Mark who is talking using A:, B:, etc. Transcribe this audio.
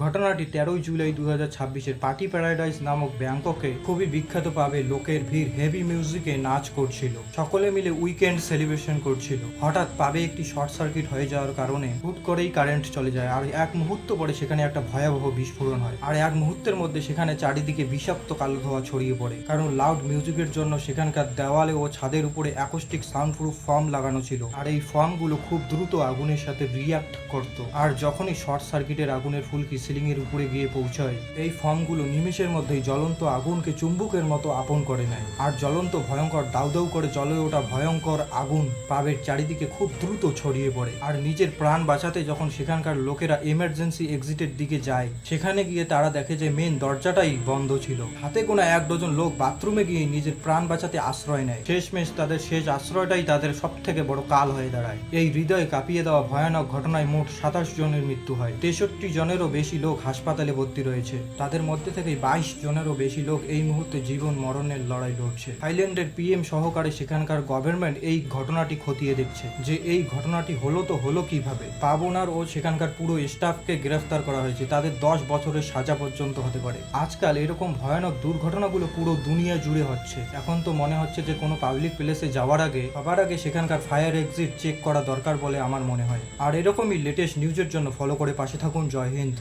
A: ঘটনাটি 13 July 2026 party paradise নামক ব্যাংককে খুবই বিখ্যাত পাবে লোকের ভিড় হেভি মিউজিকে নাচ করছিল, সকলে মিলে উইকেন্ড সেলিব্রেশন করছিল। হঠাৎ পাবে একটি শর্ট সার্কিট হয়ে যাওয়ার কারণে হুট করেই কারেন্ট চলে যায়, আর এক মুহূর্ত পরে সেখানে একটা ভয়াবহ বিস্ফোরণ হয়। আর এক মুহূর্তের মধ্যে সেখানে চারিদিকে বিষাক্ত কালো ধোঁয়া ছড়িয়ে পড়ে, কারণ লাউড মিউজিকের জন্য সেখানকার দেওয়ালে ও ছাদের উপরে অ্যাকোস্টিক সাউন্ড প্রুফ ফর্ম লাগানো ছিল, আর এই ফর্মগুলো খুব দ্রুত আগুনের সাথে রিয়াক্ট করত। আর যখনই শর্ট সার্কিটের আগুনের ফুলকি সিলিং এর উপরে গিয়ে পৌঁছায়, এই ফর্মগুলো নিমেষের মধ্যেই জ্বলন্ত আগুনকে চুম্বকের মতো আপন করে নেয়, আর জ্বলন্ত ভয়ঙ্কর দাউ দাউ করে জ্বলে ওঠা ভয়ঙ্কর আগুন পাবের চারিদিকে খুব দ্রুত ছড়িয়ে পড়ে। আর নিজের প্রাণ বাঁচাতে যখন সেখানকার লোকেরা এমার্জেন্সি এক্সিটের দিকে যায়, সেখানে গিয়ে তারা দেখে যে মেন দরজাটাই বন্ধ ছিল। হাতে গোনা 1 ডজন লোক বাথরুমে গিয়ে নিজের প্রাণ বাঁচাতে আশ্রয় নেয়। শেষমেশ তাদের শেষ আশ্রয়টাই তাদের সব থেকে বড় কাল হয়ে দাঁড়ায়। এই হৃদয় কাঁপিয়ে দেওয়া ভয়ানক ঘটনায় মোট 27 জনের মৃত্যু হয়। 63 জনেরও বেশি লোক হাসপাতালে ভর্তি রয়েছে। তাদের মধ্যে থেকে 22 জনেরও বেশি লোক এই মুহূর্তে জীবন মরণের লড়াই লড়ছে। থাইল্যান্ডের পিএম সহকারে সেখানকার গভর্নমেন্ট এই ঘটনাটি খতিয়ে দেখছে যে এই ঘটনাটি হলো তো হলো কিভাবে। পাবনার ও সেখানকার পুরো স্টাফকে গ্রেফতার করা হয়েছে, তাদের 10 বছরের সাজা পর্যন্ত হতে পারে। আজকাল এরকম ভয়ানক দুর্ঘটনাগুলো পুরো দুনিয়া জুড়ে হচ্ছে। এখন তো মনে হচ্ছে যে কোনো পাবলিক প্লেসে যাওয়ার আগে সবার আগে সেখানকার ফায়ার এক্সিট চেক করা দরকার বলে আমার মনে হয়। আর এরকমই লেটেস্ট নিউজের জন্য ফলো করে পাশে থাকুন। জয় হিন্দ।